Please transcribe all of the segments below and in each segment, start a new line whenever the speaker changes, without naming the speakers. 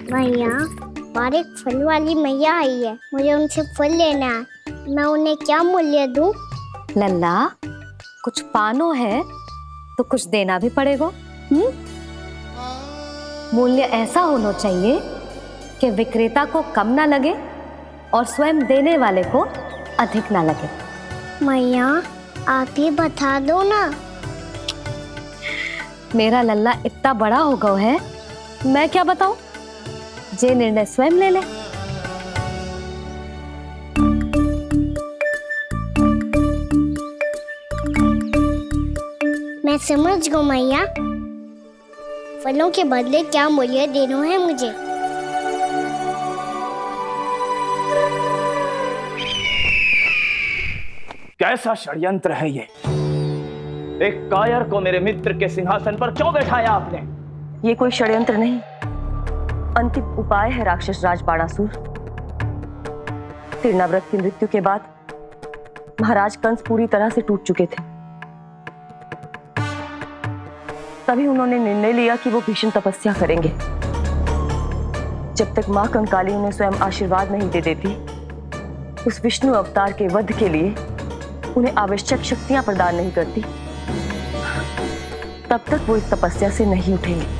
भैया, बाहर एक फल वाली मैया आई है, मुझे उनसे फल लेना है। मैं उन्हें क्या मूल्य दूं?
लल्ला, कुछ पानो है तो कुछ देना भी पड़ेगा। मूल्य ऐसा होना चाहिए कि विक्रेता को कम ना लगे और स्वयं देने वाले को अधिक ना लगे।
मैया, आप ही बता दो ना।
मेरा लल्ला इतना बड़ा हो गया है, मैं क्या बताऊं? जे निर्णय स्वयं ले ले।
मैं समझ गई मैया, फलों के बदले क्या मूल्य देना है मुझे।
कैसा षड्यंत्र है ये? एक कायर को मेरे मित्र के सिंहासन पर क्यों बैठाया आपने?
ये कोई षड्यंत्र नहीं, अंतिम उपाय है राक्षस राज बाणासुर। तीर्णाव्रत की मृत्यु के बाद महाराज कंस पूरी तरह से टूट चुके थे। तभी उन्होंने निर्णय लिया कि वो भीषण तपस्या करेंगे। जब तक मां कंकाली उन्हें स्वयं आशीर्वाद नहीं दे देती, उस विष्णु अवतार के वध के लिए उन्हें आवश्यक शक्तियां प्रदान नहीं करती, तब तक वो इस तपस्या से नहीं उठेंगे।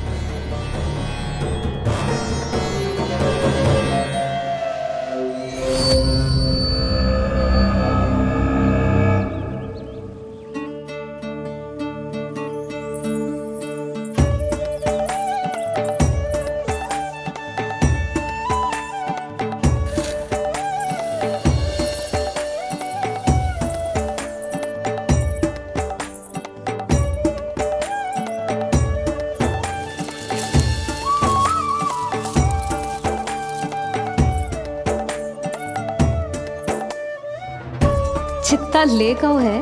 जितना ले गया है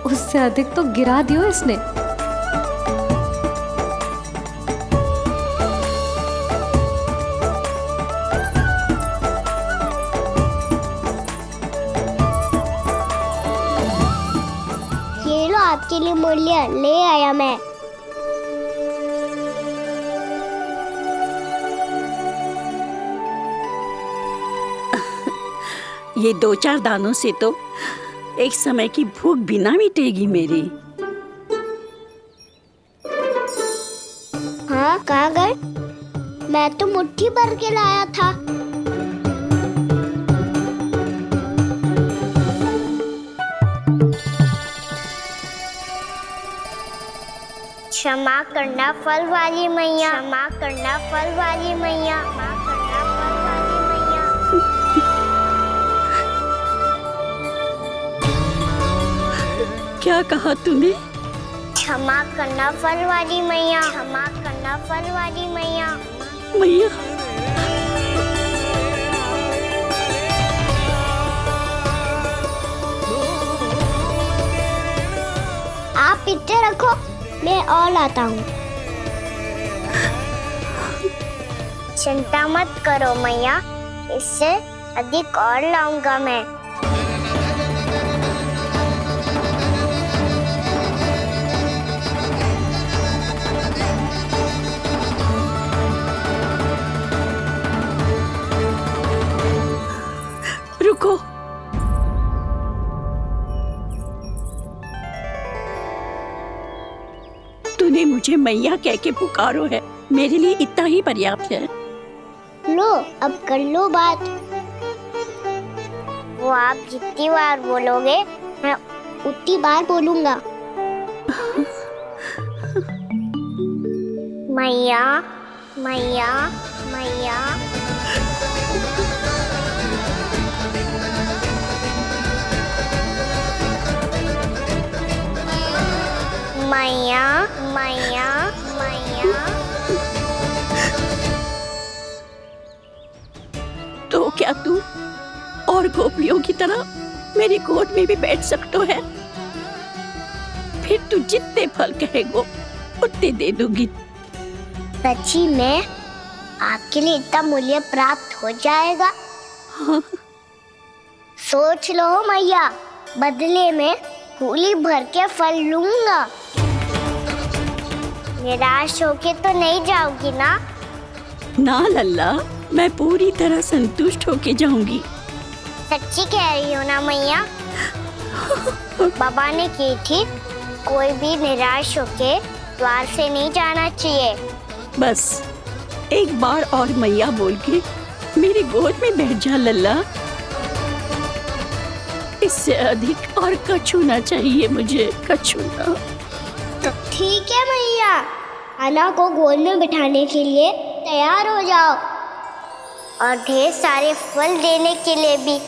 उससे अधिक तो गिरा दियो इसने।
ये लो आपके लिए मूल्य, ले आया मैं।
ये 2-4 दानों से तो एक समय की भूख भी ना मिटेगी मेरी।
हाँ, कहाँ गए? मैं तो मुट्ठी भर के लाया था। क्षमा करना फल वाली मैया, क्षमा करना फल वाली मैया, क्षमा करना फल वाली मैया।
क्या कहा तूने?
क्षमा करना फल वाली मैया, क्षमा करना फल वाली मैया।
मैया,
आप इतने रखो, मैं और लाता हूँ। चिंता मत करो मैया, इससे अधिक और लाऊंगा मैं।
रुको। तूने मुझे मैया कह के पुकारो है, मेरे लिए इतना ही पर्याप्त है।
लो, अब कर लो बात। वो आप जितनी बार बोलोगे, मैं उतनी बार बोलूंगा। मैया, मैया, मैया। मैया, मैया, मैया।
तो क्या तू और गोपियों की तरह मेरी गोद में भी बैठ सकते है? फिर तू जितने फल कहेगो उतने दे दूंगी।
सच्ची में आपके लिए इतना मूल्य प्राप्त हो जाएगा?
हाँ।
सोच लो मैया, बदले में झोली भर के फल लूंगा। निराश होके तो नहीं जाओगी ना?
ना लल्ला, मैं पूरी तरह संतुष्ट होके जाऊंगी।
सच्ची कह रही हो ना मैया? बाबा ने की थी, कोई भी निराश होके द्वार से नहीं जाना चाहिए।
बस एक बार और मैया बोल के मेरी गोद में बैठ जा लल्ला। इससे अधिक और कछु ना चाहिए मुझे, कछु ना।
ठीक है मैया, आना को गोद में बिठाने के लिए तैयार हो जाओ और ढेर सारे फल देने के लिए भी।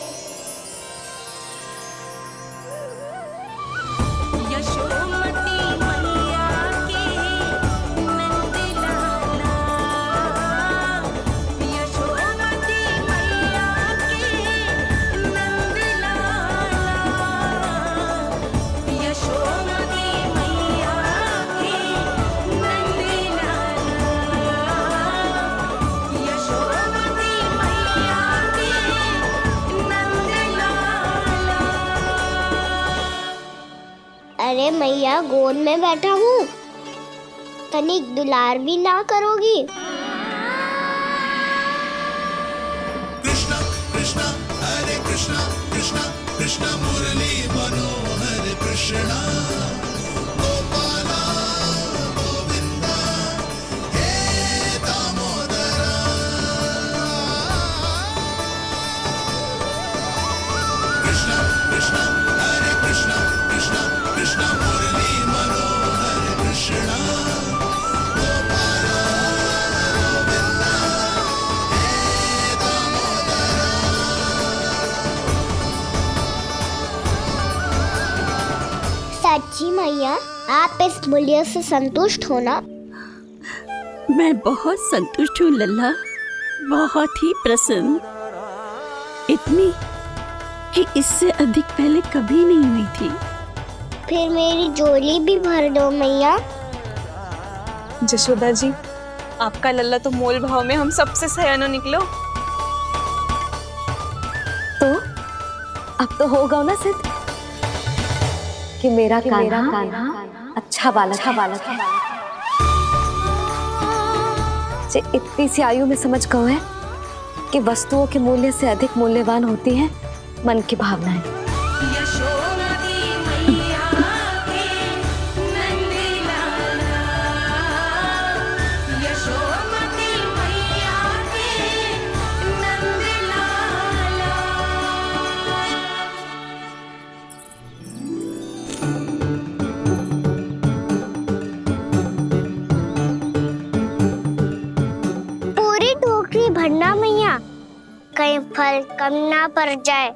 अरे मैया, गोद में बैठा हूँ, तनिक दुलार भी ना करोगी?
कृष्णा कृष्णा हरे कृष्णा कृष्णा कृष्णा मुरली मनोहर कृष्णा गोपाला गोविंदा हे दामोदरा। कृष्णा कृष्णा हरे कृष्णा कृष्णा कृष्णा मुरली मनोहर कृष्णा गोपाला गोविंदा हे दामोदरा।
सच्ची मैया, आप इस मूल्य से संतुष्ट हो ना?
मैं बहुत संतुष्ट हूँ लल्ला, बहुत ही प्रसन्न। इतनी कि इससे अधिक पहले कभी नहीं हुई थी।
फिर मेरी झोली भी भर दो मैया।
जशोदा जी, आपका लल्ला तो मोल भाव में हम सबसे सयाना निकलो।
तो अब तो होगा ना सिद्ध कि मेरा कान्हा अच्छा बालक है। जे इतनी सी आयु में समझ गए है कि वस्तुओं के मूल्य से अधिक मूल्यवान होती है मन की भावनाएं।
पूरी टोकरी भरना मैया, कहीं फल कम ना पड़ जाए।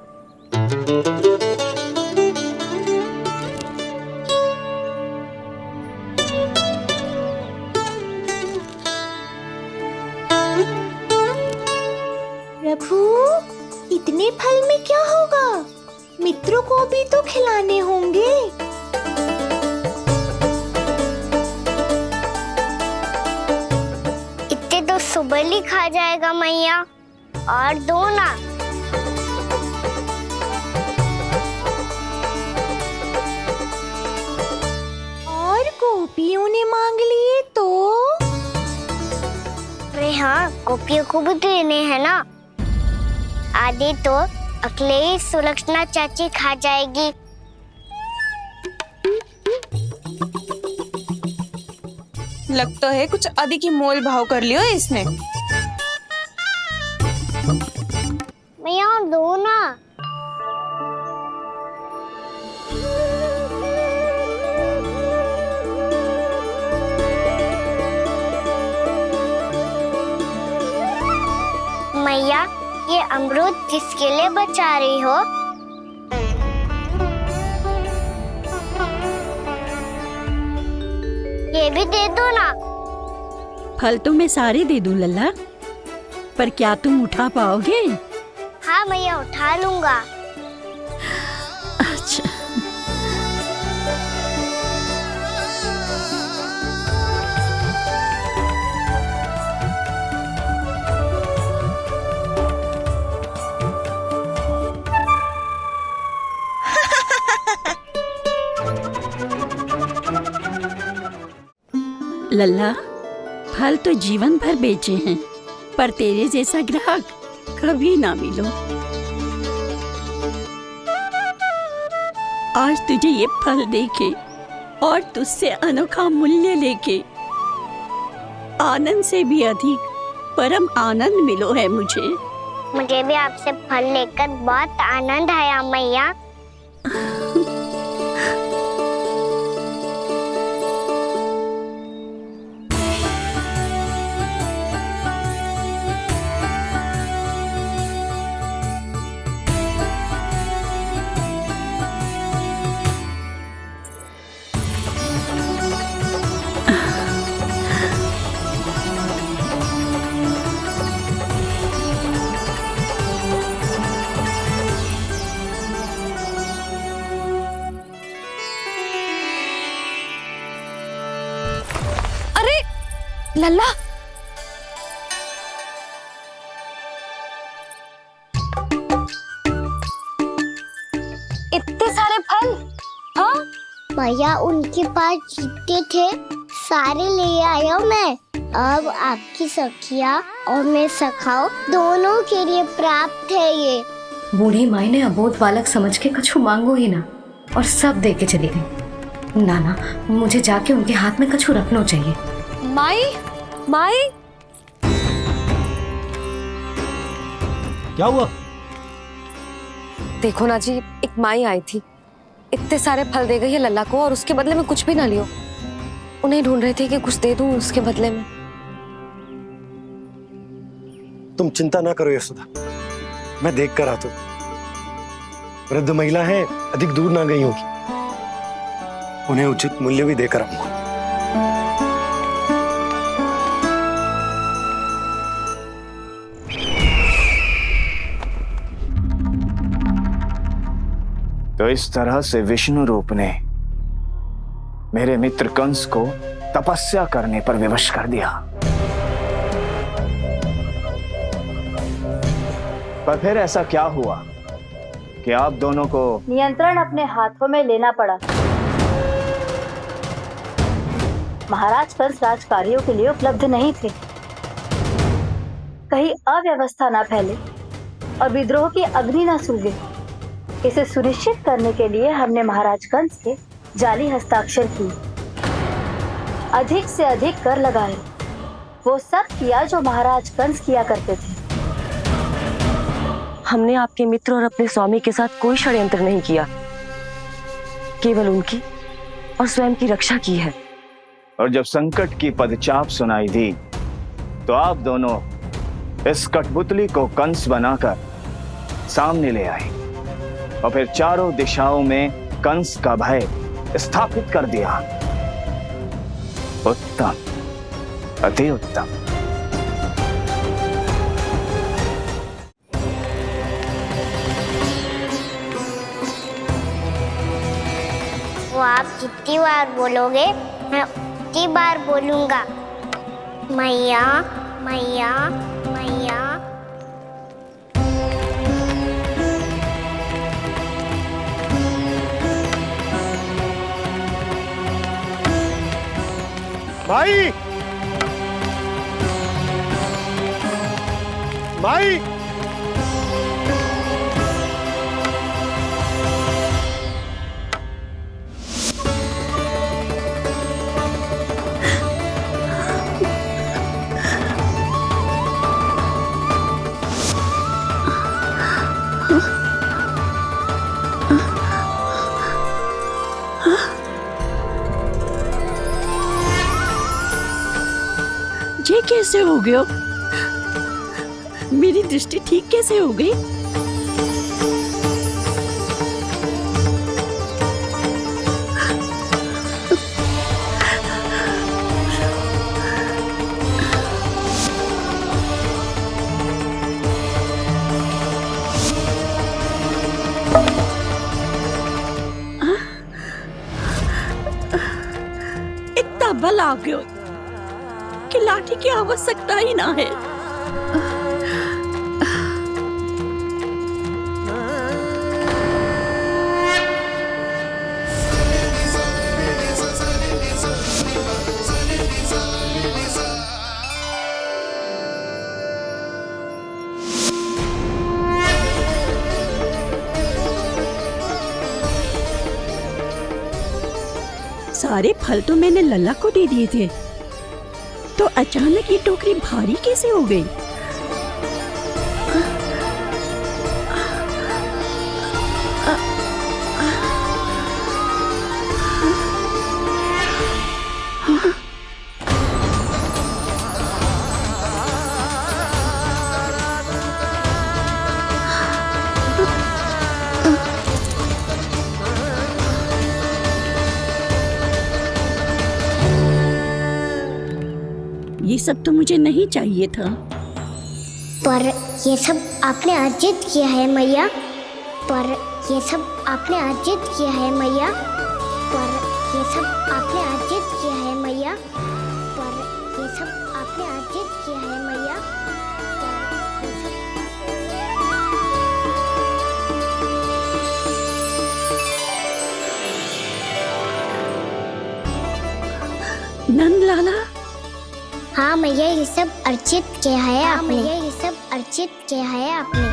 प्रभु, इतने फल में क्या होगा? मित्रों को भी तो खिलाने होंगे।
इतने तो सुबह ही खा जाएगा मैया, और दो ना।
और गोपियों ने मांग लिए तो?
अरे हाँ, गोपियों को भी देने हैं ना। आधे तो अकेले ही सुलक्षणा चाची खा जाएगी।
लगता है कुछ अधिक ही मोल भाव कर लियो इसने।
मैया और दो ना। मैया, ये अमरूद किसके लिए बचा रही हो? ये भी दे दो ना।
फल तो मैं सारे दे दूं लल्ला, पर क्या तुम उठा पाओगे?
हाँ मैया, उठा लूंगा।
अच्छा। लल्ला, फल तो जीवन भर बेचे हैं, पर तेरे जैसा ग्राहक कभी ना मिलो। आज तुझे ये फल देके और तुझसे अनोखा मूल्य लेके आनंद से भी अधिक परम आनंद मिलो है मुझे।
मुझे भी आपसे फल लेकर बहुत आनंद आया मैया।
लल्ला, इतने सारे फल? हाँ
भैया उनके पास जितने थे सारे ले आया मैं। अब आपकी सखिया और मैं सखाओ दोनों के लिए प्राप्त है ये।
बूढ़ी माई ने अबोध बालक समझ के कछु मांगो ही ना और सब दे के चली गई। नाना, मुझे जाके उनके हाथ में कछु रखना चाहिए। माई, माई,
क्या हुआ?
देखो ना जी, एक माई आई थी, इतने सारे फल दे गई है लल्ला को और उसके बदले में कुछ भी ना लियो। उन्हें ढूंढ रहे थे कि कुछ दे दूं उसके बदले में।
तुम चिंता ना करो यशोदा, मैं देख कर आता हूं। वृद्ध महिला है, अधिक दूर ना गई होगी, उन्हें उचित मूल्य भी देकर आऊंगा।
तो इस तरह से विष्णु रूप ने मेरे मित्र कंस को तपस्या करने पर विवश कर दिया। पर फिर ऐसा क्या हुआ कि आप दोनों को
नियंत्रण अपने हाथों में लेना पड़ा। महाराज कंस राजकार्यों के लिए उपलब्ध नहीं थे। कहीं अव्यवस्था न फैले और विद्रोह की अग्नि न सूझे, इसे सुनिश्चित करने के लिए हमने महाराज कंस के जाली हस्ताक्षर किए, अधिक से अधिक कर लगाए। वो सब किया जो महाराज कंस किया करते थे।
हमने आपके मित्र और अपने स्वामी के साथ कोई षड्यंत्र नहीं किया, केवल उनकी और स्वयं की रक्षा की है।
और जब संकट की पदचाप सुनाई दी तो आप दोनों इस कठपुतली को कंस बनाकर सामने ले आए और फिर चारों दिशाओं में कंस का भय स्थापित कर दिया। उत्तम, अति उत्तम।
वो आप जितनी बार बोलोगे मैं उतनी बार बोलूंगा। मैया मैया मैया।
माई, माई,
ये कैसे हो गया? मेरी दृष्टि ठीक कैसे हो गई? इतना बल आ गया कि लाठी की आवश्यकता ही ना है। सारे फल तो मैंने लल्ला को दे दिए थे, तो अचानक ये टोकरी भारी कैसे हो गई? ये सब तो मुझे नहीं चाहिए था।
पर ये सब आपने अर्जित किया है मैया। पर ये सब आपने अर्जित किया है मैया। पर ये सब आपने अर्जित किया है मैया। पर ये सब आपने अर्जित किया है मैया।
नंद लाला,
हाँ मैया, ये सब अर्जित किया है आपने। मैया, ये सब अर्जित किया है आपने।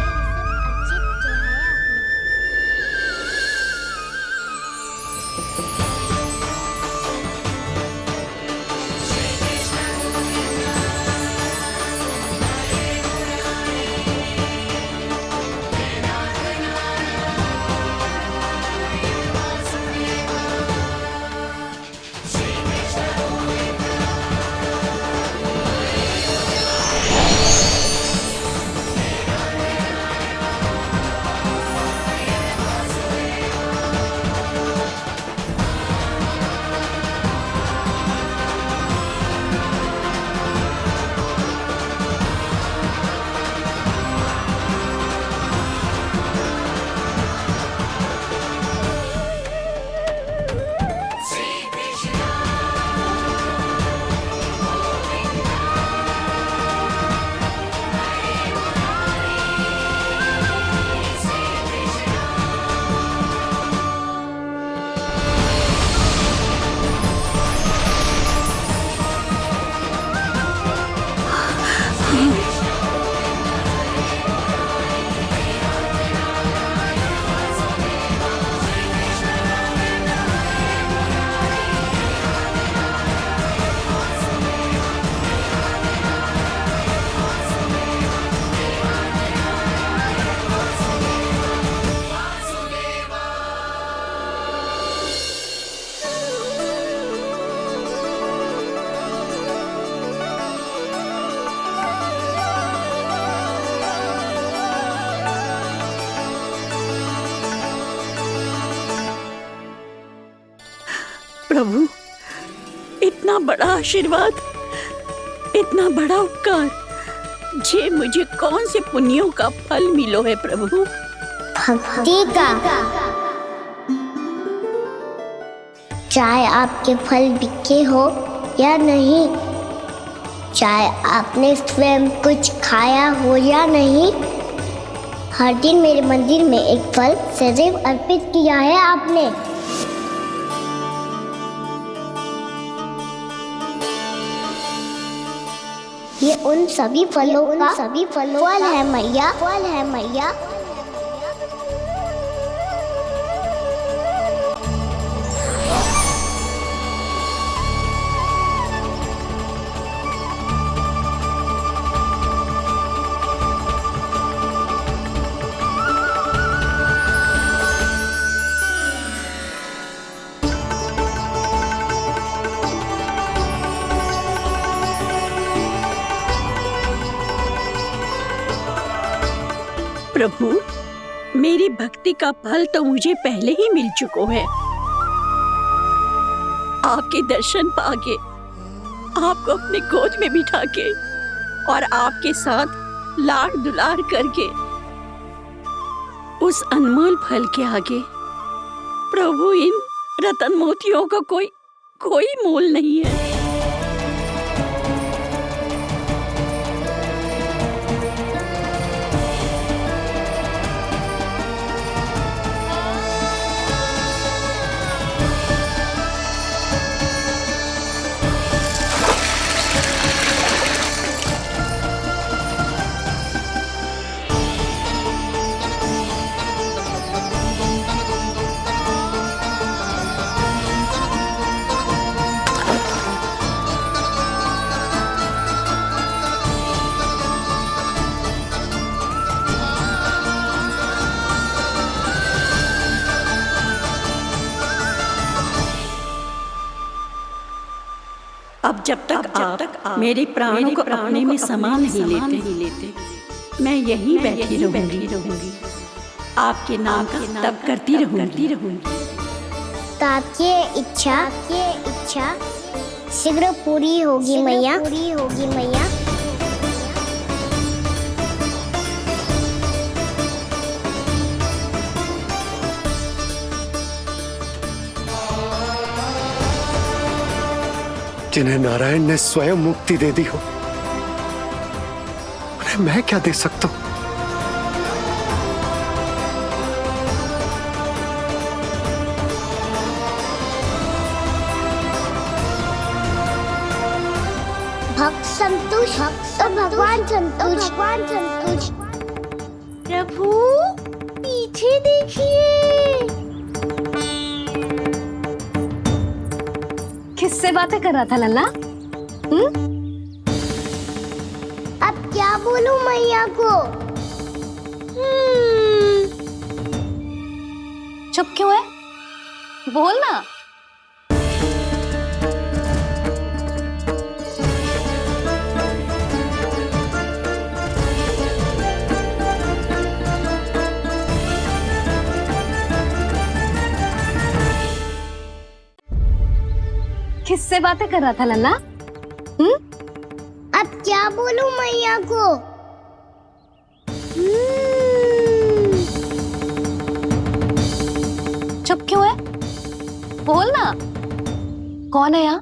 प्रभु, इतना बड़ा आशीर्वाद, इतना बड़ा उपकार, जे मुझे कौन से पुण्यों का फल मिलो है प्रभु?
भक्ति का। चाहे आपके फल बिके हो या नहीं, चाहे आपने स्वयं कुछ खाया हो या नहीं, हर दिन मेरे मंदिर में एक फल सदैव अर्पित किया है आपने। ये उन सभी फलों का फल है मैया, फल है मैया।
प्रभु, मेरी भक्ति का फल तो मुझे पहले ही मिल चुका है। आपके दर्शन पाके, आपको अपने गोद में बिठा के और आपके साथ लाड दुलार करके, उस अनमोल फल के आगे प्रभु इन रतन मोतियों का कोई मोल नहीं है। जब तक आप मेरे प्राणों को अपने में समा नहीं लेते मैं यहीं बैठी रहूंगी आपके नाम का तब करती रहूंगी।
तो आपकी इच्छा शीघ्र पूरी होगी मैया।
जिन्हें नारायण ने स्वयं मुक्ति दे दी हो, उन्हें मैं क्या दे सकता हूं?
भक्त संतोष तो भगवान संतोष।
प्रभु पीछे देखिए।
किससे बातें कर रहा था लल्ला?
अब क्या बोलूं मैया को?
चुप क्यों है? बोल ना। किससे बातें कर रहा था लल्ला?
अब क्या बोलूं मैया को?
चुप क्यों है? बोल ना। कौन है यहाँ?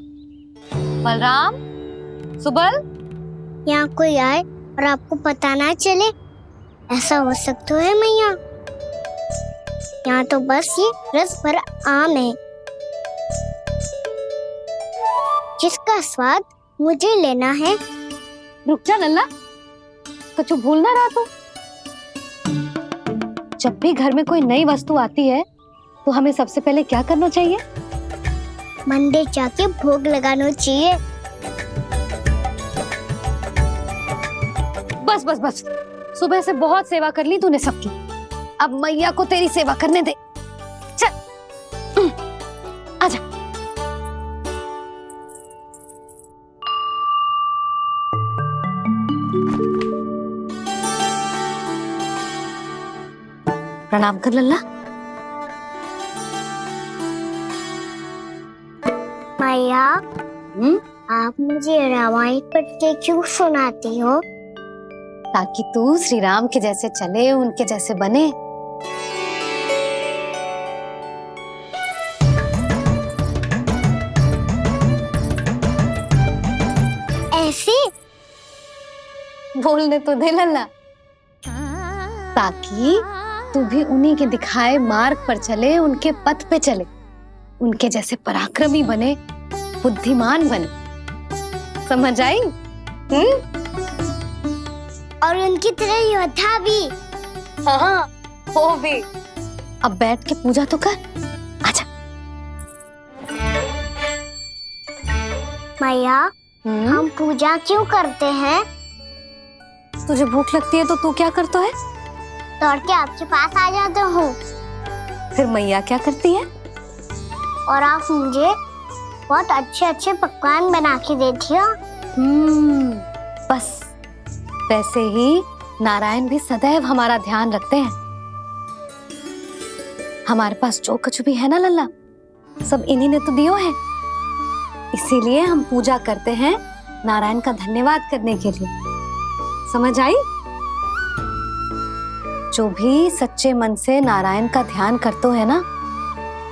बलराम, सुबल?
यहाँ कोई आए और आपको पता ना चले, ऐसा हो सकता है मैया? यहाँ तो बस ये रस भरा आम है जिसका स्वाद मुझे लेना है।
रुक जा लल्ला, कुछ भूल ना रहा तू। जब भी घर में कोई नई वस्तु आती है तो हमें सबसे पहले क्या करना चाहिए?
मंदिर जाके भोग लगाना चाहिए।
बस बस बस, सुबह से बहुत सेवा कर ली तूने सबकी, अब मैया को तेरी सेवा करने दे। चल आजा। प्रणाम कर लल्ला।
मैया, आप मुझे रामायण पढ़ के क्यों सुनाती हो?
ताकि तू श्री राम के जैसे चले, उनके जैसे बने।
ऐसे
बोलने तो दे लल्ला, ताकि तू भी उन्हीं के दिखाए मार्ग पर चले, उनके पथ पे चले, उनके जैसे पराक्रमी बने, बुद्धिमान बने। समझ आई?
और उनकी तरह योद्धा भी।
हाँ, वो भी। अब बैठ के पूजा तो कर। आजा।
मैया, हम पूजा क्यों करते हैं?
तुझे भूख लगती है तो तू क्या करता है?
दौड़ के आपके पास आ जाता हूँ।
फिर मैया क्या करती है?
और आप मुझे बहुत अच्छे अच्छे पकवान बना के देती हो।
बस वैसे ही नारायण भी सदैव हमारा ध्यान रखते हैं। हमारे पास जो कुछ भी है ना लल्ला, सब इन्हीं ने तो दियो है। इसीलिए हम पूजा करते हैं नारायण का धन्यवाद करने के लिए। समझ आई? जो भी सच्चे मन से नारायण का ध्यान करते है ना,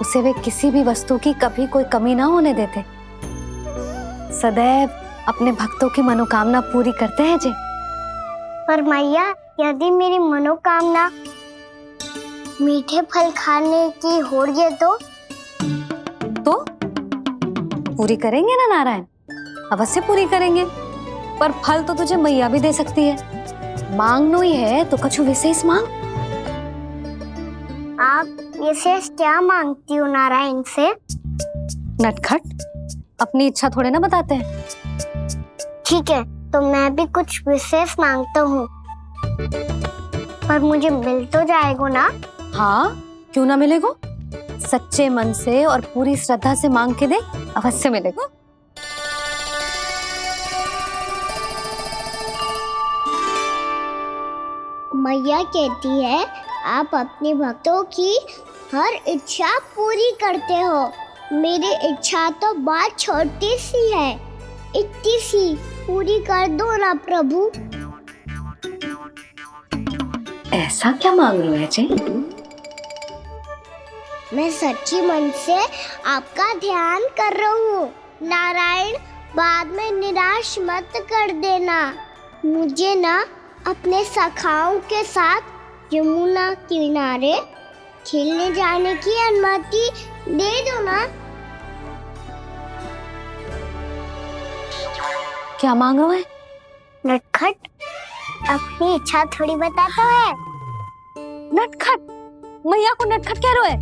उसे वे किसी भी वस्तु की कभी कोई कमी ना होने देते। सदैव अपने भक्तों की मनोकामना पूरी करते हैं जी।
पर मैया, यदि मेरी मनोकामना मीठे फल खाने की हो रही है तो
पूरी करेंगे ना नारायण? अवश्य पूरी करेंगे। पर फल तो तुझे मैया भी दे सकती है। मांगनो ही है तो कछु विशेष मांग।
आप विशेष क्या मांगती हो नारायण से?
नटखट, अपनी इच्छा थोड़े ना बताते हैं।
ठीक है, तो मैं भी कुछ विशेष मांगता हूँ, पर मुझे मिल तो जाएगा ना?
हाँ, क्यों ना मिलेगा? सच्चे मन से और पूरी श्रद्धा से मांग के दे, अवश्य मिलेगा।
मैया कहती है आप अपने भक्तों की हर इच्छा पूरी करते हो। मेरी इच्छा तो बहुत छोटी सी है, इतनी सी पूरी कर दो ना प्रभु।
ऐसा क्या मांग रहे हो जी?
मैं सच्ची मन से आपका ध्यान कर रहा हूँ। नारायण, बाद में निराश मत कर देना। मुझे ना अपने सखाओं के साथ यमुना किनारे खेलने जाने की अनुमति दे दो ना।
क्या मांग रहे हैं?
नटखट अपनी इच्छा थोड़ी बताता है।
नटखट? मैया को नटखट कह रहे हैं?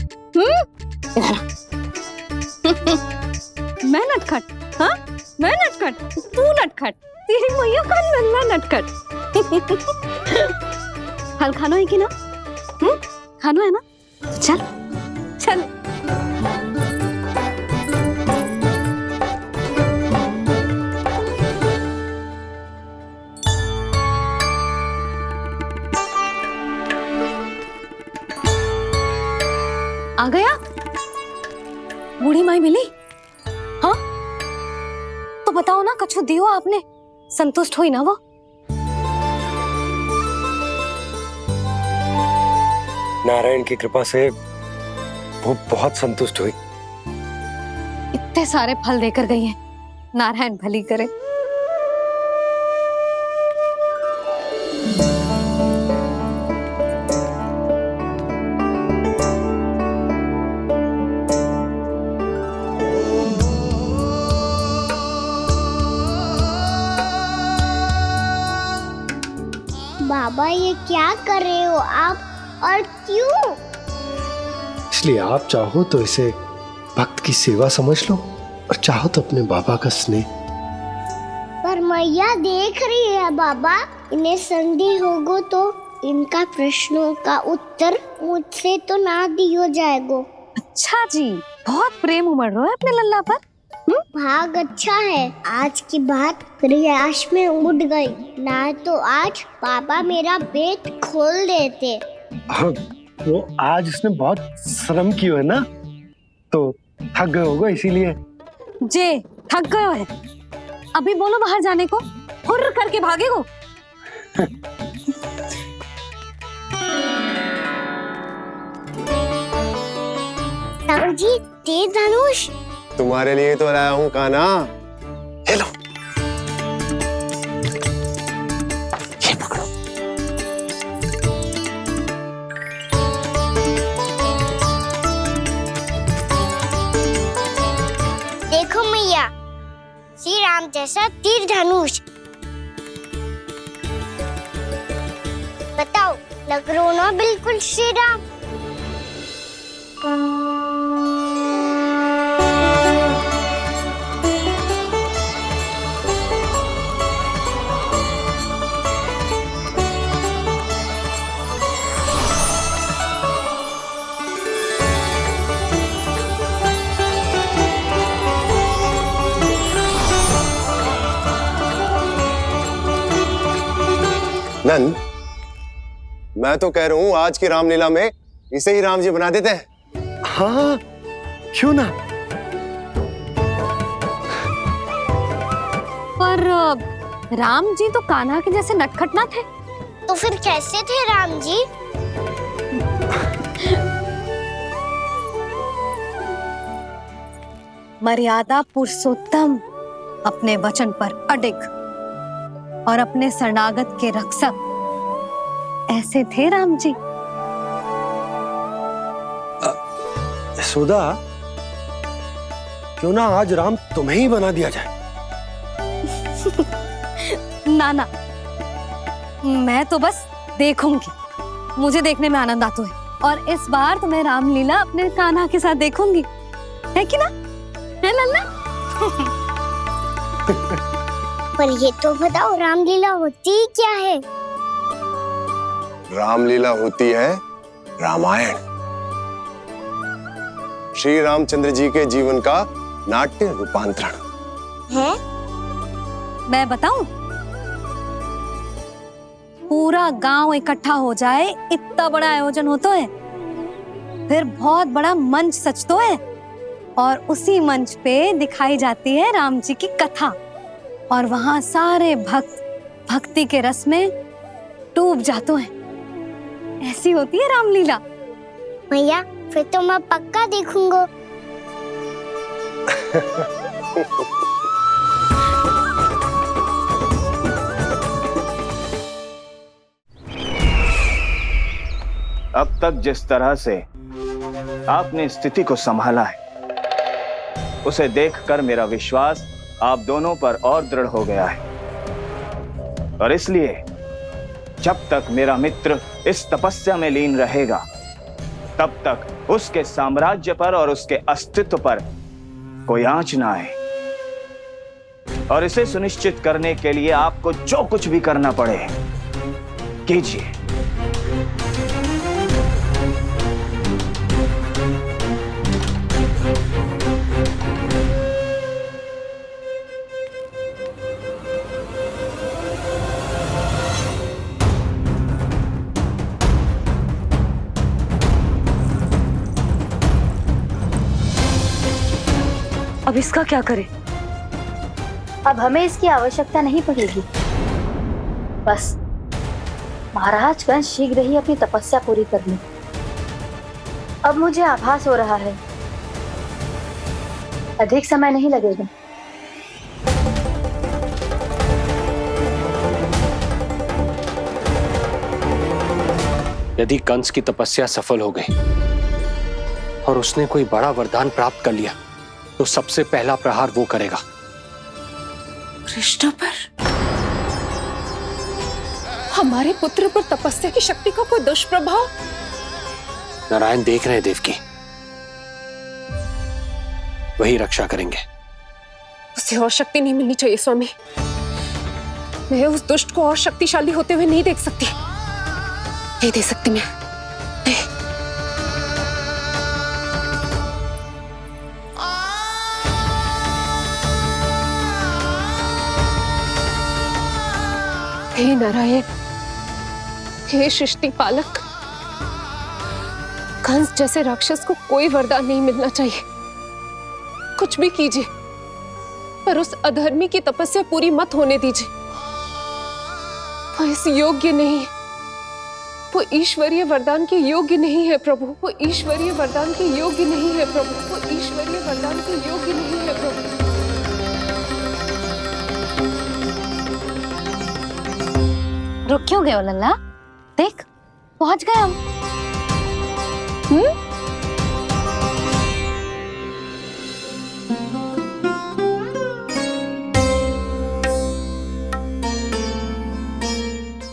मैं नटखट? हाँ, मैं नटखट? तू नटखट? तेरी मैया का नल्ला नटखट। फल खाना है कि ना? खाना है ना? तो चल चल। आ गया? बूढ़ी माई मिली? हाँ, तो बताओ ना, कछु दियो आपने, संतुष्ट हुई ना वो?
नारायण की कृपा से वो बहुत संतुष्ट हुई।
इतने सारे फल देकर गई हैं, नारायण भली करे।
बाबा ये क्या कर रहे हो आप, और क्यों?
इसलिए आप चाहो तो इसे भक्त की सेवा समझ लो, और चाहो तो अपने बाबा का स्नेह।
पर मैया देख रही है बाबा, इन्हें संदेह होगो तो इनका प्रश्नों का उत्तर मुझसे तो ना दियो जाएगो।
अच्छा जी, बहुत प्रेम उमड़ रहा है अपने लल्ला पर।
भाग अच्छा है, आज की बात प्रयास में उड़ गई, ना तो आज पापा मेरा पेट खोल देते।
वो आज उसने बहुत श्रम किया है ना, तो थक गए होगा इसीलिए।
जे थक गए है, अभी बोलो बाहर जाने को, हुर्र करके भागेगो।
राम जी, तीर धनुष
तुम्हारे लिए तो लाया हूँ कान्हा। हेलो, ये पकड़ो।
देखो मैया, श्री राम जैसा तीर धनुष। बताओ, लग रहा ना बिल्कुल श्री राम?
नंद, मैं तो कह रहा हूँ आज की रामलीला में इसे ही राम जी बना देते हैं।
हाँ, क्यों ना?
पर राम जी तो कान्हा के जैसे नटखट ना थे।
तो फिर कैसे थे राम जी?
मर्यादा पुरुषोत्तम, अपने वचन पर अडिग और अपने शरणागत के रक्षक, ऐसे थे राम जी।
यशोदा, क्यों ना आज राम तुम्हें ही बना दिया जाए?
ना ना, मैं तो बस देखूंगी, मुझे देखने में आनंद आता है, और इस बार तो मैं रामलीला अपने कान्हा के साथ देखूंगी, है कि ना? है लल्ला?
पर ये तो बताओ, रामलीला होती क्या है?
रामलीला होती है रामायण, श्री रामचंद्र जी के जीवन का नाट्य रूपांतरण
है।
मैं बताऊं? पूरा गांव इकट्ठा हो जाए, इतना बड़ा आयोजन होता है। फिर बहुत बड़ा मंच सजतो है और उसी मंच पे दिखाई जाती है राम जी की कथा और वहां सारे भक्त भक्ति के रस में डूब जाते हैं। ऐसी होती है रामलीला।
मैया फिर तो मैं पक्का देखूंगा।
अब तक जिस तरह से आपने स्थिति को संभाला है, उसे देखकर मेरा विश्वास आप दोनों पर और दृढ़ हो गया है। और इसलिए जब तक मेरा मित्र इस तपस्या में लीन रहेगा, तब तक उसके साम्राज्य पर और उसके अस्तित्व पर कोई आंच ना आए। और इसे सुनिश्चित करने के लिए आपको जो कुछ भी करना पड़े कीजिए।
अब इसका क्या करें?
अब हमें इसकी आवश्यकता नहीं पड़ेगी। बस महाराज कंस शीघ्र ही अपनी तपस्या पूरी कर ले। अब मुझे आभास हो रहा है अधिक समय नहीं लगेगा।
यदि कंस की तपस्या सफल हो गई और उसने कोई बड़ा वरदान प्राप्त कर लिया, तो सबसे पहला प्रहार वो करेगा।
कृष्ण पर? हमारे पुत्र पर तपस्या की शक्ति का कोई दुष्प्रभाव?
नारायण देख रहे हैं देवकी, वही रक्षा करेंगे।
उसे और शक्ति नहीं मिलनी चाहिए स्वामी। मैं उस दुष्ट को और शक्तिशाली होते हुए नहीं देख सकती, नहीं दे सकती मैं। हे नारायण, हे सृष्टि पालक, कंस जैसे राक्षस को कोई वरदान नहीं मिलना चाहिए। कुछ भी कीजिए, पर उस अधर्मी की तपस्या पूरी मत होने दीजिए। वो इस योग्य नहीं है, वो ईश्वरीय वरदान के योग्य नहीं है प्रभु। वो ईश्वरीय वरदान के योग्य नहीं है प्रभु। वो ईश्वरीय वरदान के योग्य नहीं है प्रभु।
रुक क्यों गए हो लल्ला? देख पहुंच गए हम।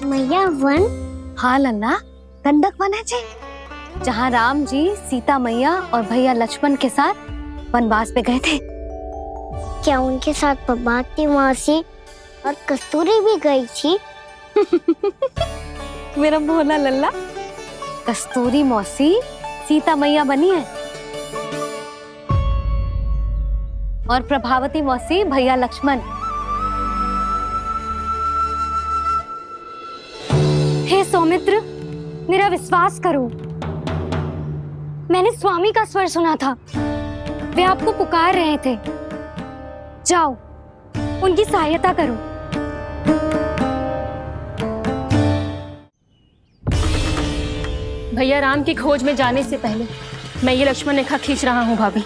मैया वन?
हाँ लल्ला, गंडक वन है जी, जहाँ राम जी सीता मैया और भैया लक्ष्मण के साथ वनवास पे गए थे।
क्या उनके साथ पद्मावती मौसी और कस्तूरी भी गई थी?
मेरा भोला लल्ला, कस्तूरी मौसी सीता मैया बनी है और प्रभावती मौसी भैया लक्ष्मण। हे सौमित्र, मेरा विश्वास करो, मैंने स्वामी का स्वर सुना था। वे आपको पुकार रहे थे। जाओ, उनकी सहायता करो।
भैया राम की खोज में जाने से पहले मैं ये लक्ष्मण रेखा खींच रहा हूँ भाभी।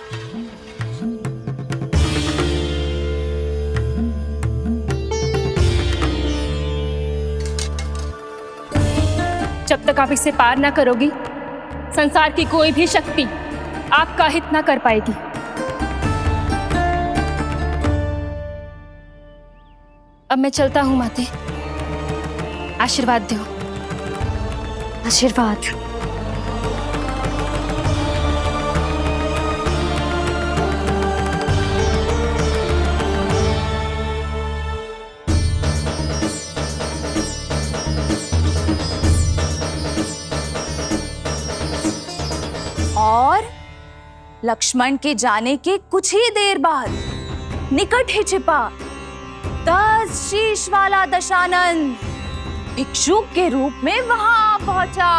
जब तक आप इसे पार ना करोगी, संसार की कोई भी शक्ति आपका हित ना कर पाएगी। अब मैं चलता हूँ माते, आशीर्वाद दो।
आशीर्वाद।
और लक्ष्मण के जाने के कुछ ही देर बाद निकट ही छिपा 10 शीश वाला दशानन भिक्षुक के रूप में वहां पहुंचा।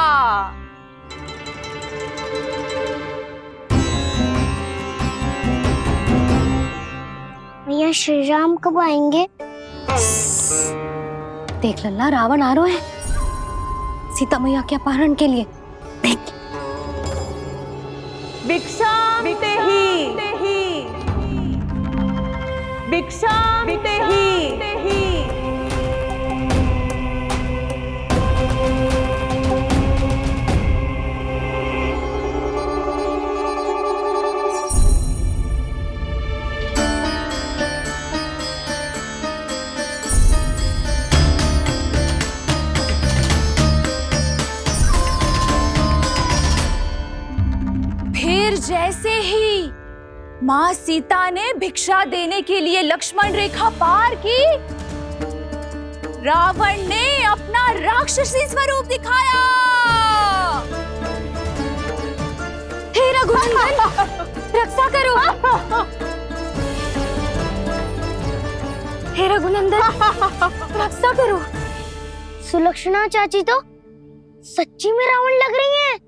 मैया श्री राम कब आएंगे?
देख लल्ला, रावण आ रहे हैं सीता मैया के अपहरण के लिए।
भिक्षाम देहि, भिक्षाम देहि। फिर जैसे ही माँ सीता ने भिक्षा देने के लिए लक्ष्मण रेखा पार की, रावण ने अपना राक्षसी स्वरूप दिखाया।
हे रघुनंदन, रक्षा करो। हे रघुनंदन, रक्षा करो।
सुलक्षणा चाची तो सच्ची में रावण लग रही हैं।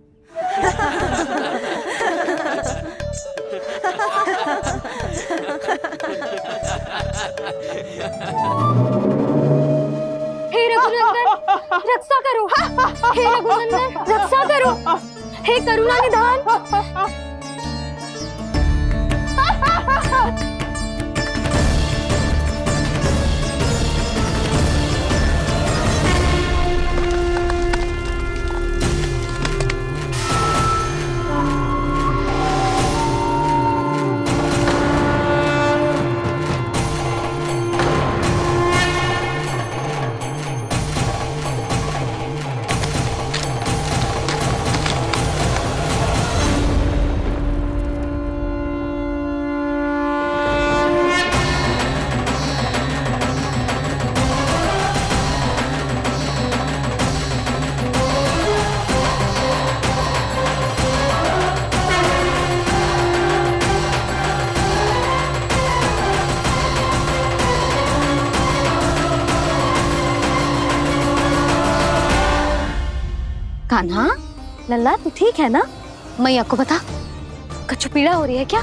हे रघुनंदन, रक्षा करो। हे रघुनंदन, रक्षा करो। हे करुणा निधान। कान्हा, लल्ला तू ठीक है ना? मैया को बता, कछु पीड़ा हो रही है क्या?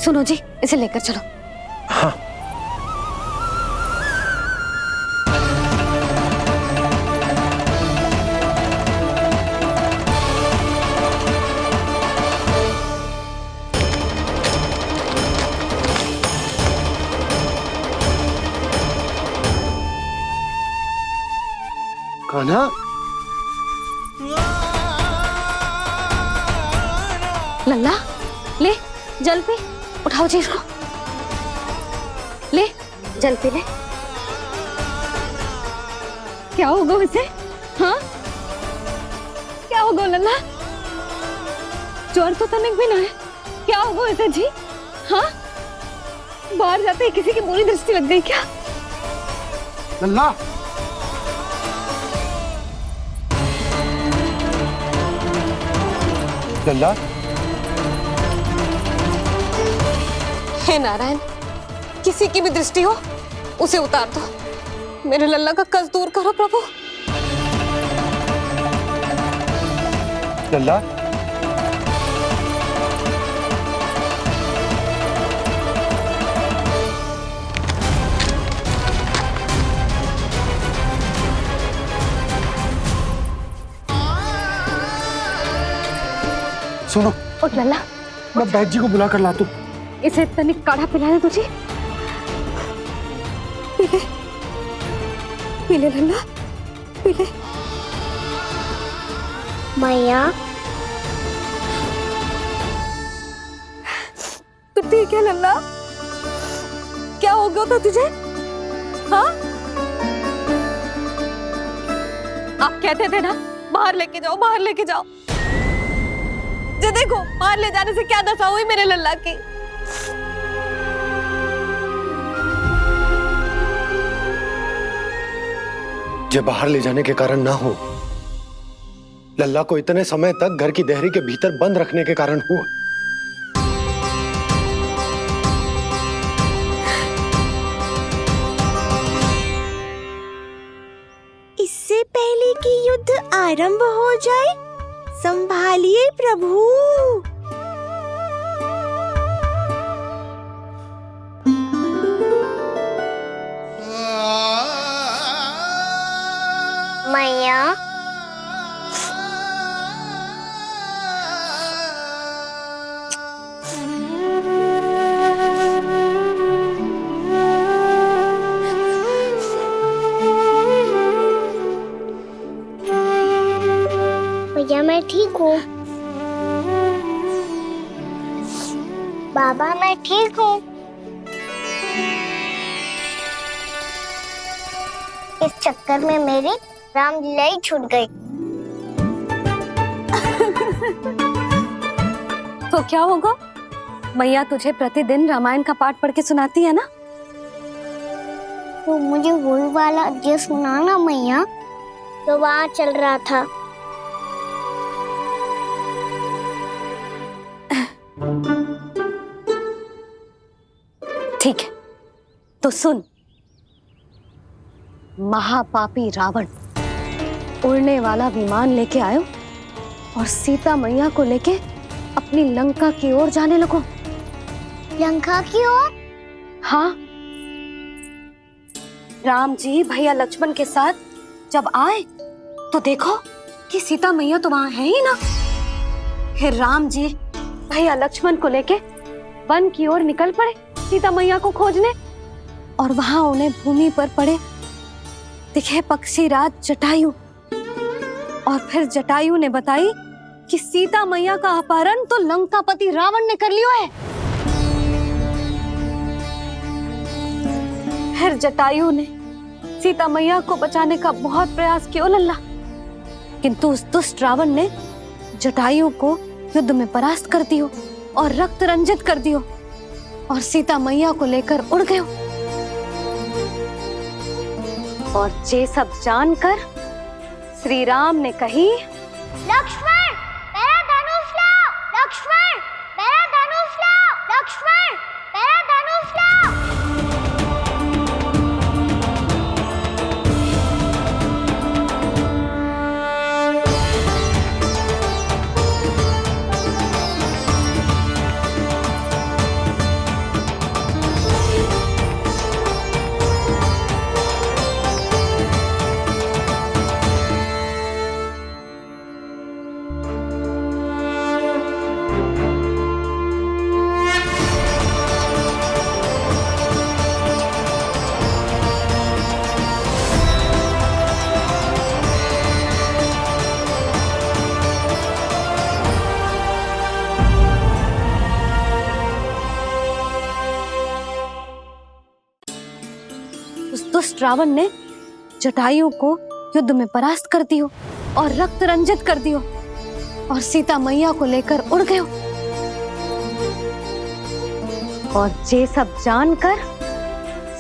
सुनो जी, इसे लेकर चलो।
हाँ। कान्हा,
लल्ला ले जल पी, उठाओ जी इसको, ले जल पी ले। क्या होगा उसे? हाँ क्या होगा लल्ला? ज्वर तो तनिक भी ना है, क्या होगा उसे जी? हाँ बाहर जाते ही किसी की बुरी दृष्टि लग गई क्या?
लल्ला, लल्ला,
हे नारायण, किसी की भी दृष्टि हो उसे उतार दो। मेरे लल्ला का कष्ट दूर करो प्रभु।
लल्ला, सुनो,
उठ लल्ला,
मैं बैद जी को बुला कर लाता हूँ।
इसे तनिक काढ़ा पिला दे तुझे। पी ले, पी ले लल्ला, पी ले।
मैया
तू ठीक है लल्ला? क्या हो गया था तुझे? हाँ आप कहते थे ना बाहर लेके जाओ, बाहर लेके जाओ। जे देखो बाहर ले जाने से क्या दशा हुई मेरे लल्ला की।
जे बाहर ले जाने के कारण ना हो, लल्ला को इतने समय तक घर की देहरी के भीतर बंद रखने के कारण हुआ।
आरंभ हो जाए। संभालिए प्रभु।
मैया, भैया मैं ठीक हूँ। बाबा मैं ठीक हूँ। इस चक्कर में मेरी रामलीला ही छूट गई।
तो क्या होगा? मैया तुझे प्रतिदिन रामायण का पाठ पढ़ के सुनाती है ना?
तो मुझे वही वाला अध्याय सुनाना मैया, तो वहाँ चल रहा था।
ठीक है, तो सुन। महापापी रावण उड़ने वाला विमान लेके आयो और सीता मैया को लेके अपनी लंका की ओर जाने लगो।
लंका की ओर?
हाँ, राम जी भैया लक्ष्मण के साथ जब आए तो देखो कि सीता मैया तो वहां है ही ना। फिर राम जी भैया लक्ष्मण को लेके वन की ओर निकल पड़े सीता मैया को खोजने, और वहां उन्हें भूमि पर पड़े दिखे पक्षीराज जटायु। और फिर जटायु ने बताई कि सीता मैया का अपहरण तो लंकापति रावण ने कर लियो है। फिर जटायु ने सीता मैया को बचाने का बहुत प्रयास किया लल्ला, किंतु उस दुष्ट रावण ने जटायु को युद्ध में परास्त कर दियो और रक्त रंजित कर दियो और सीता मैया को लेकर उड़ गयो। और ये सब जानकर श्री राम ने कही,
लक्ष्मण मेरा धनुष लाओ, लक्ष्मण मेरा धनुष लाओ, लक्ष्मण मेरा धनुष लाओ।
उस दुष्ट रावण ने जटायु को युद्ध में परास्त कर दियो और रक्त रंजित कर दियो और सीता मैया को लेकर उड़ गयो। और ये सब जानकर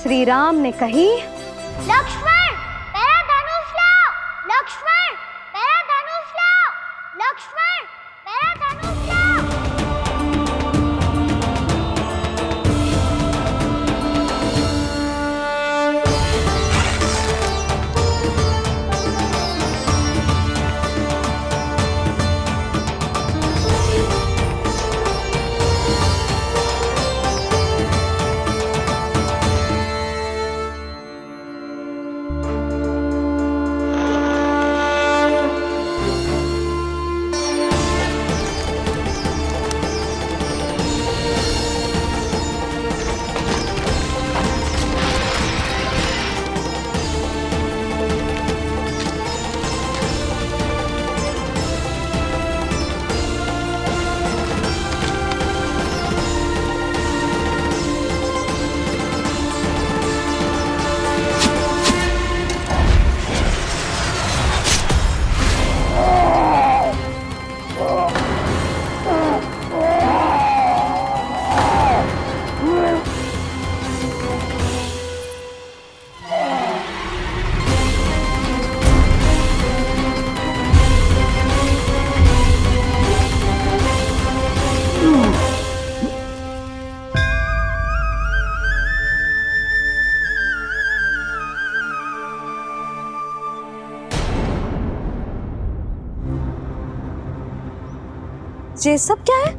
श्री राम ने कही,
लक्ष्मण मेरा धनुष लाओ, लक्ष्मण मेरा धनुष लाओ, लक्ष्मण मेरा धनुष लाओ।
ये सब क्या है?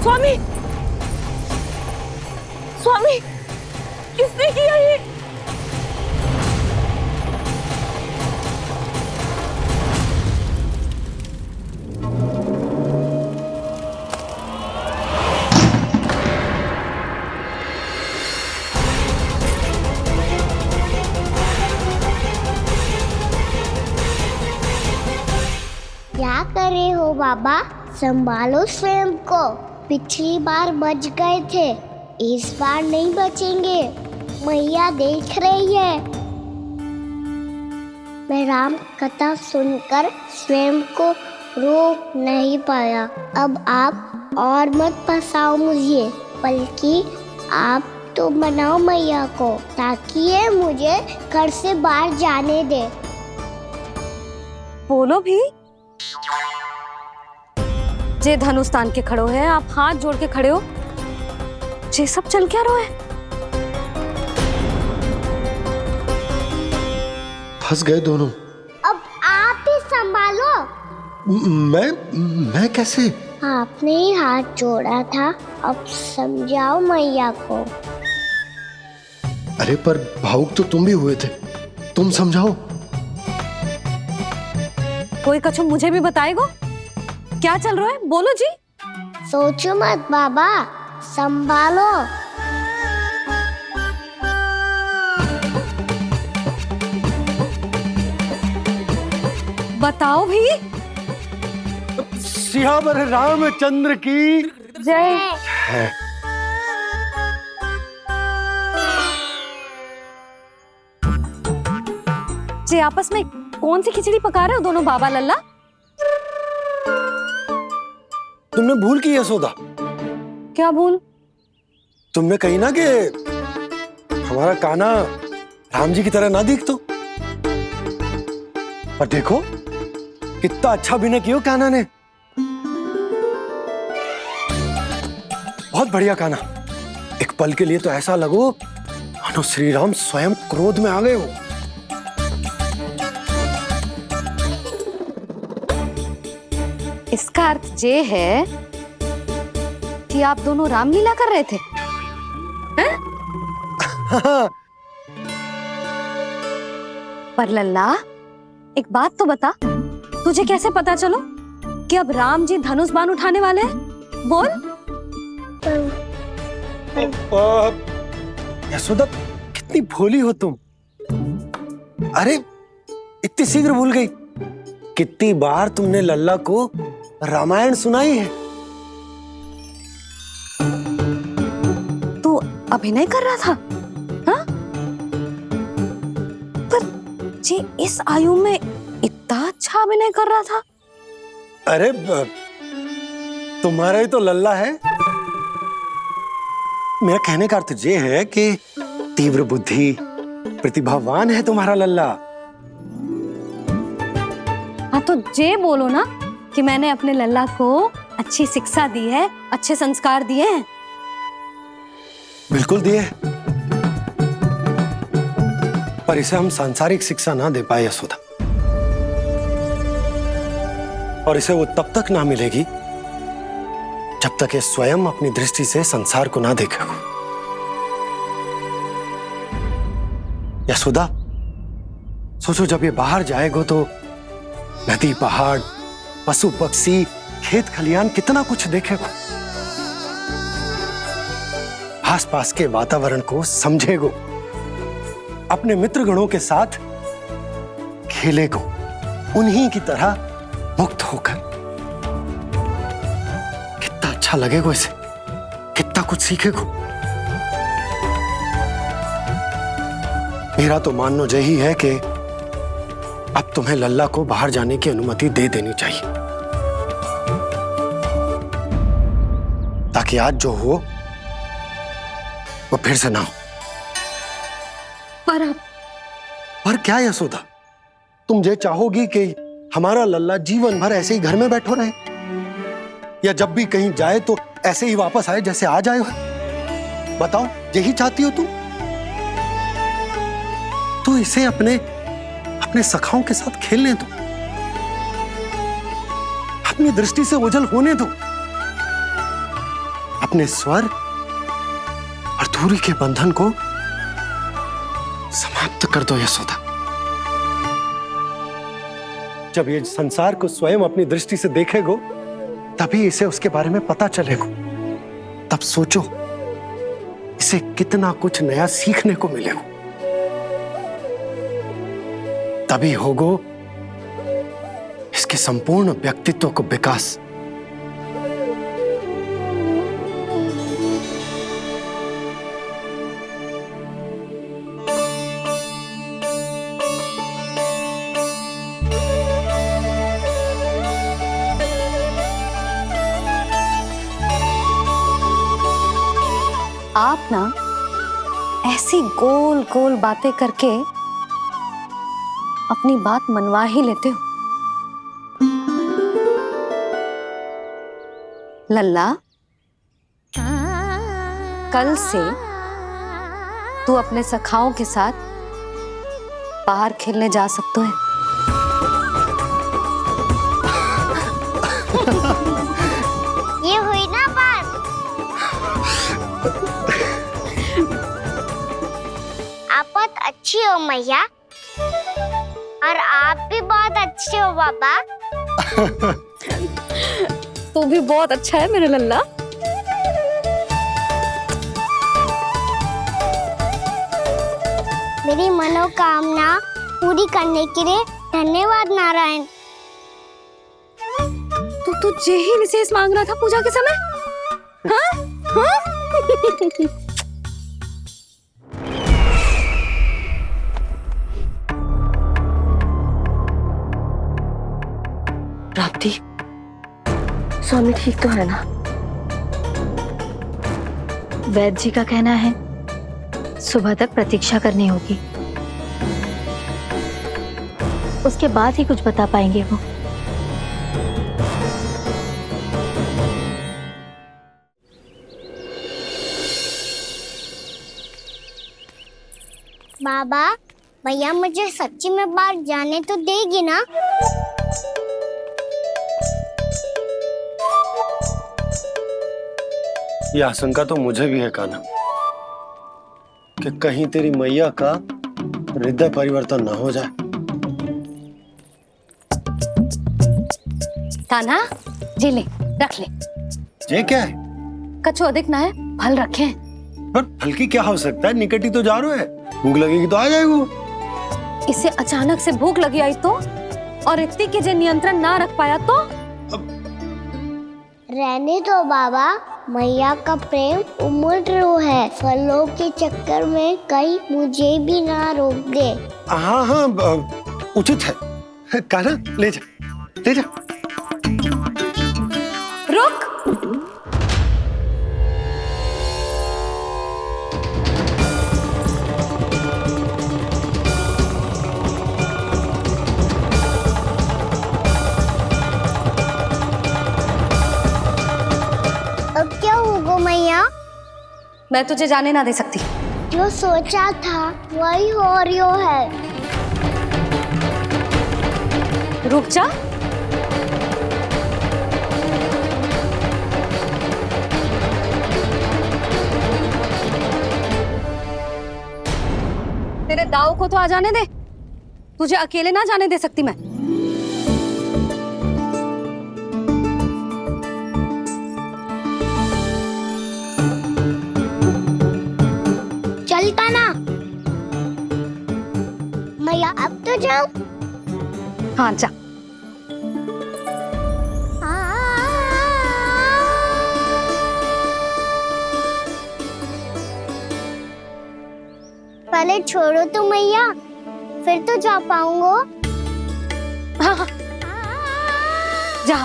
स्वामी, स्वामी, किसने किया ये?
क्या कर रहे हो बाबा? संभालो स्वयं को। पिछली बार बच गए थे, इस बार नहीं बचेंगे। मैया देख रही है। मैं राम कथा सुनकर स्वयं को रोक नहीं पाया। अब आप और मत फंसाओ मुझे, बल्कि आप तो मनाओ मैया को, ताकि ये मुझे घर से बाहर जाने दे।
बोलो भी। जे धनुष तान के खड़ो है, आप हाथ जोड़ के खड़े हो, ये सब चल क्या रहा है?
फंस गए दोनों।
अब आप ही संभालो।
मैं कैसे?
आपने ही हाथ जोड़ा था, अब समझाओ मैया को।
अरे पर भावुक तो तुम भी हुए थे, तुम समझाओ।
कोई कछु मुझे भी बताएगो? क्या चल रहा है? बोलो जी।
सोचो मत बाबा, संभालो।
बताओ भी।
सियावर रामचंद्र की
जय। जे आपस में कौन सी खिचड़ी पका रहे हो दोनों बाबा लल्ला?
तुमने भूल की यशोदा।
क्या भूल?
तुमने कही ना कि हमारा कान्हा राम जी की तरह ना दिख तो। पर देखो कितना अच्छा अभिनय किया कान्हा ने। बहुत बढ़िया कान्हा। एक पल के लिए तो ऐसा लगो मानो श्री राम स्वयं क्रोध में आ गए हो।
इसका अर्थ ये है कि आप दोनों रामलीला कर रहे थे, हैं? पर लल्ला एक बात तो बता, तुझे कैसे पता चलो कि अब राम जी धनुष बाण उठाने वाले हैं? बोल।
यशोदा कितनी भोली हो तुम। अरे इतनी शीघ्र भूल गई। कितनी बार तुमने लल्ला को रामायण सुनाई है।
तू अभिनय कर रहा था, हाँ? पर जी इस आयु में इतना अच्छा अभिनय कर रहा था।
अरे तुम्हारा ही तो लल्ला है। मेरा कहने का अर्थ ये है कि तीव्र बुद्धि, प्रतिभावान है तुम्हारा लल्ला।
हाँ तो जे बोलो ना कि मैंने अपने लल्ला को अच्छी शिक्षा दी है, अच्छे संस्कार दिए हैं।
बिल्कुल दिए, पर इसे हम सांसारिक शिक्षा ना दे पाए यशोदा। और इसे वो तब तक ना मिलेगी जब तक ये स्वयं अपनी दृष्टि से संसार को ना देखेगा। यशोदा सोचो, जब ये बाहर जाएगा तो नदी, पहाड़, पशु पक्षी, खेत खलियान कितना कुछ देखेगा। आसपास के वातावरण को समझेगो, अपने मित्रगणों के साथ खेलेगो, उन्हीं की तरह मुक्त होकर। कितना अच्छा लगेगा इसे, कितना कुछ सीखेगो। मेरा तो मानना यही है कि अब तुम्हें लल्ला को बाहर जाने की अनुमति दे देनी चाहिए, ताकि आज जो हो वो फिर से ना हो।
पर
क्या यशोदा, तुम ये चाहोगी कि हमारा लल्ला जीवन भर ऐसे ही घर में बैठो रहे, या जब भी कहीं जाए तो ऐसे ही वापस आए जैसे आज आए हो? बताओ, यही चाहती हो तुम? तो इसे अपने अपने सखाओं के साथ खेलने दो, अपनी दृष्टि से ओझल होने दो, अपने स्वर और दूरी के बंधन को समाप्त कर दो यशोदा। जब ये संसार को स्वयं अपनी दृष्टि से देखेगो, तभी इसे उसके बारे में पता चलेगा। तब सोचो इसे कितना कुछ नया सीखने को मिलेगा। तभी होगो इसके संपूर्ण व्यक्तित्व को विकास।
आप ना ऐसी गोल गोल बातें करके अपनी बात मनवा ही लेते हो। लल्ला, कल से तू अपने सखाओं के साथ बाहर खेलने जा सकते है।
ये हुई ना बात। आप बहुत अच्छी हो मैया, और आप भी बहुत अच्छे हो बाबा।
तू भी बहुत अच्छा है मेरे लल्ला।
मेरी मनोकामना पूरी करने के लिए धन्यवाद नारायण।
तू तुझे ही विशेष मांग रहा था पूजा के समय? हाँ? हाँ?
प्राप्ति, स्वामी ठीक तो है ना?
वैद्य जी का कहना है सुबह तक प्रतीक्षा करनी होगी, उसके बाद ही कुछ बता पाएंगे वो।
बाबा, भैया मुझे सच्ची में बाहर जाने तो देगी ना?
ये आशंका तो मुझे भी है कान्हा, कि कहीं तेरी मैया का हृदय परिवर्तन ना हो जाए।
कान्हा, जी ले, रख ले।
ये क्या है?
कछु अधिक ना है, फल रखे हैं।
पर फल की क्या आवश्यकता है? निकट ही तो जा रहे हैं, भूख लगेगी तो आ जाएगा।
इसे अचानक से भूख लगी आई तो, और इतनी के जे नियंत्रण ना रख पाया तो?
रहने दो बाबा, मैया का प्रेम उमड़ है। फलों के चक्कर में कहीं मुझे भी ना रोक दे।
हाँ हाँ, उचित है। कान्हा, ले जा, ले जा।
रुक।
अब क्या होगा मैया?
मैं तुझे जाने ना दे सकती।
जो सोचा था वही हो रही है।
रुक जा। तेरे दाव को तो आ जाने दे, तुझे अकेले ना जाने दे सकती मैं।
चलता ना मैया, अब तो जाओ।
हाँ जा।
पहले छोड़ो तो मैया, फिर तो जा पाऊंगा।
हाँ हाँ, जा।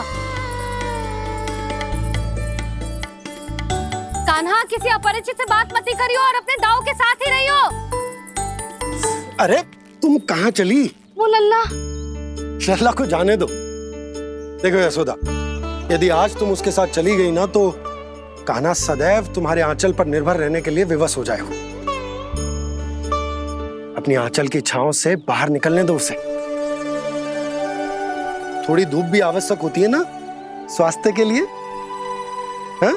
कान्हा, किसी अपरिचित से बात मत करियो और अपने दाव के साथ ही रहियो।
अरे तुम कहाँ चली?
वो लल्ला,
लल्ला को जाने दो। देखो यशोदा, यदि आज तुम उसके साथ चली गई ना तो कान्हा सदैव तुम्हारे आंचल पर निर्भर रहने के लिए विवश हो जाएगा। अपनी आंचल की छांव से बाहर निकलने दो उसे। थोड़ी धूप भी आवश्यक होती है ना स्वास्थ्य के लिए, हाँ?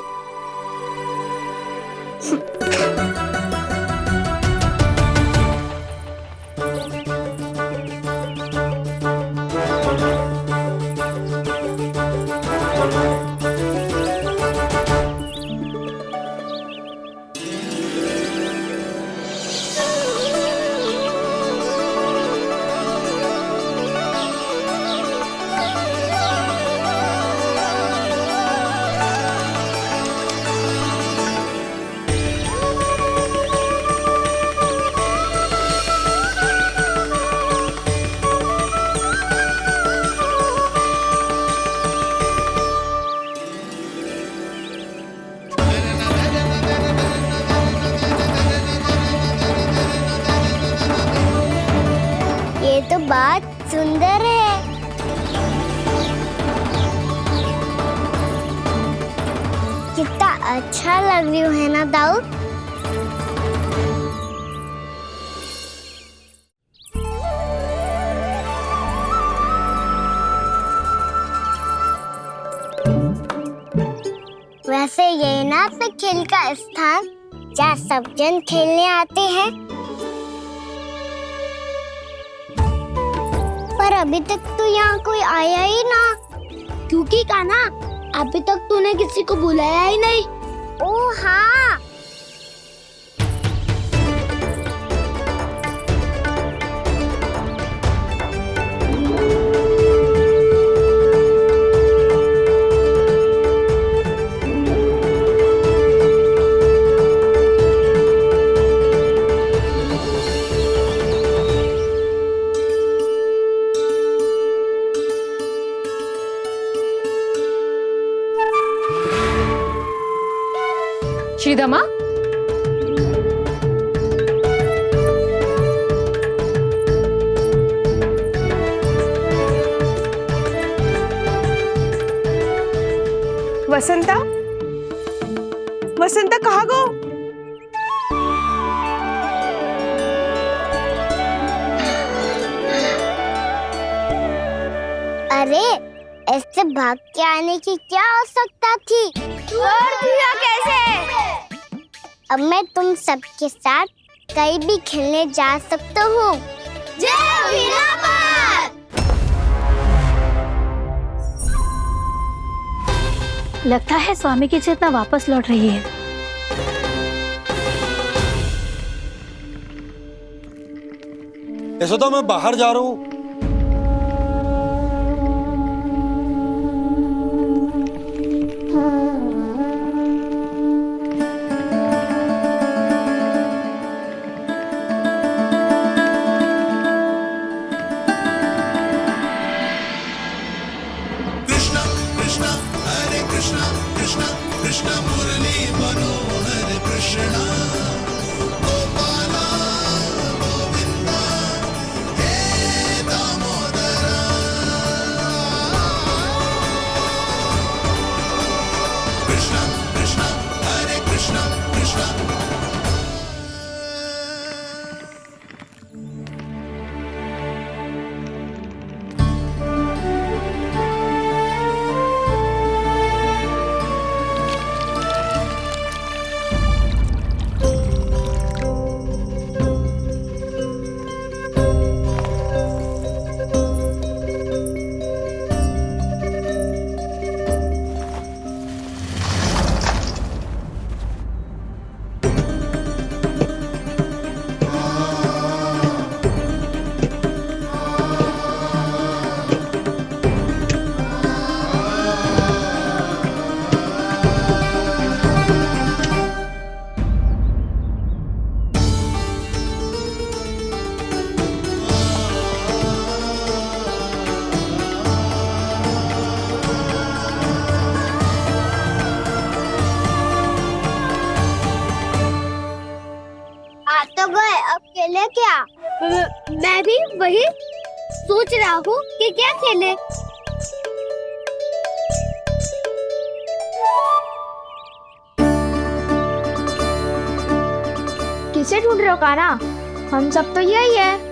ये तो बात सुंदर है। कितना अच्छा लग रही है ना दाऊद। वैसे ये ना पे खेल का स्थान जहाँ सब जन खेलने आते हैं, पर अभी तक तो यहाँ कोई आया ही ना। क्योंकि कान्हा अभी तक तूने किसी को बुलाया ही नहीं। ओ हाँ,
श्रीदामा,
वसंता, वसंता कहाँ गो?
अरे ऐसे भाग के आने की क्या आवश्यकता थी? और दिया कैसे? अब मैं तुम सबके साथ कहीं भी खेलने जा सकता हूँ। जय वीरापाल!
लगता है स्वामी की चेतना वापस लौट रही है।
यशोदा, मैं बाहर जा रहा हूँ।
कृष्णा कृष्णा हरे कृष्णा कृष्णा कृष्णा मुरली मनोहर कृष्णा गोपाला गोविंदा हे दामोदरा। कृष्णा कृष्णा हरे कृष्णा कृष्णा।
आ तो गए, अब खेले क्या? मैं भी वही सोच रहा हूँ कि क्या खेले। किसे ढूंढ रहे हो काना? हम सब तो यही है।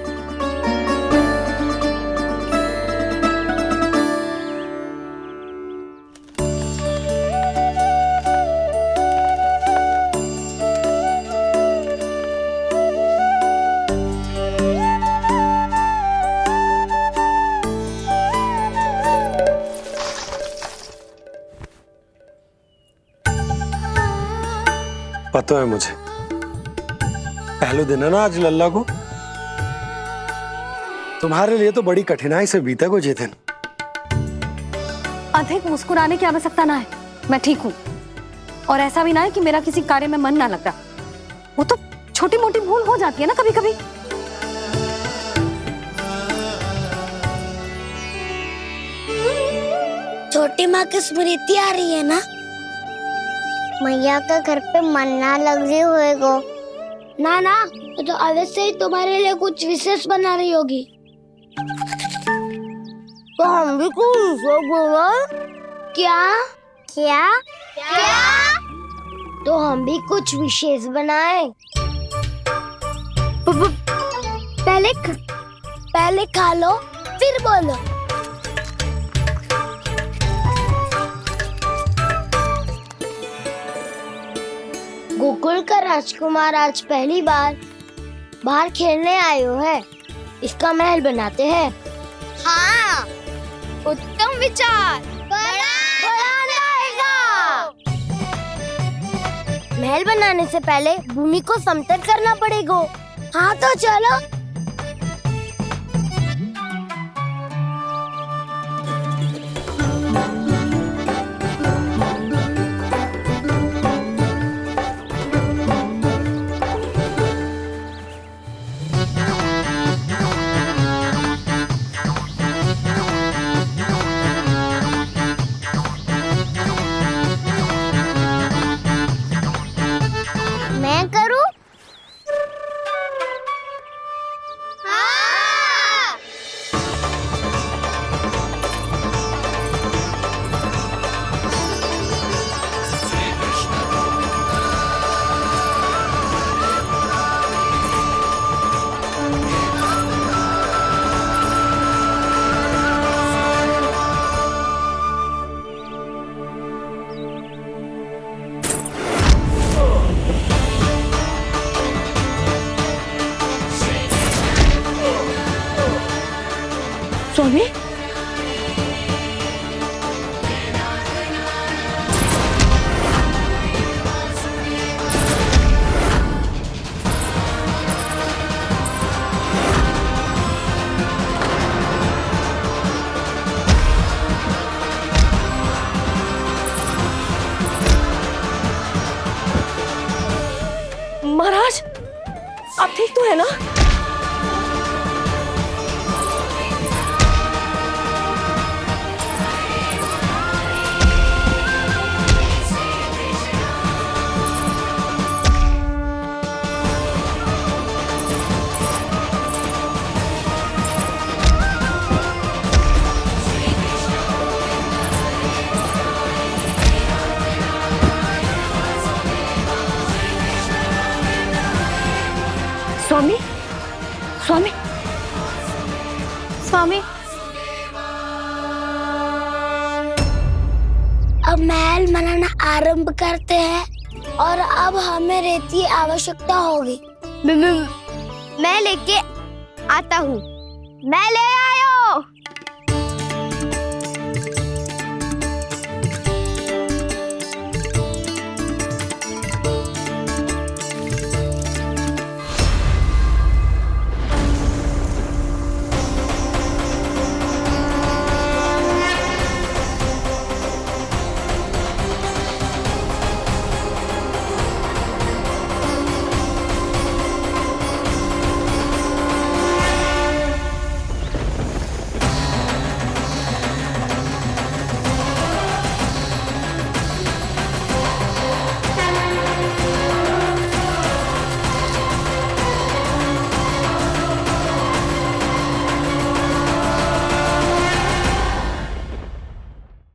पता है मुझे, पहले दिन है ना आज लल्ला को। तुम्हारे लिए तो बड़ी कठिनाई से बीता को ये दिन।
अधिक मुस्कुराने की आवश्यकता ना है, मैं ठीक हूँ। और ऐसा भी ना है कि मेरा किसी कार्य में मन ना लगता। वो तो छोटी मोटी भूल हो जाती है ना कभी कभी।
छोटी माँ की स्मृति आ रही है ना? मैया का घर पे मन ना लग रही होएगो। ना ना, तो अवश्य ही तुम्हारे लिए कुछ विशेष बना रही होगी। तो हम भी कुछ विशेष बोलो। क्या क्या क्या? तो हम भी कुछ विशेष बनाए। पहले खा लो फिर बोलो। गोकुल का राजकुमार आज पहली बार बाहर खेलने आए हो है। इसका महल बनाते हैं। हाँ, उत्तम विचार। बनाना आएगा। महल बनाने से पहले भूमि को समतल करना पड़ेगा। हाँ तो चलो। मैं करूं? हाँ।
स्वामी, महाराज आप ठीक तो है ना? स्वामी, स्वामी,
स्वामी, अब महल बनाना आरंभ करते हैं और अब हमें रेत की आवश्यकता होगी। मैं लेके आता हूँ। मैं ले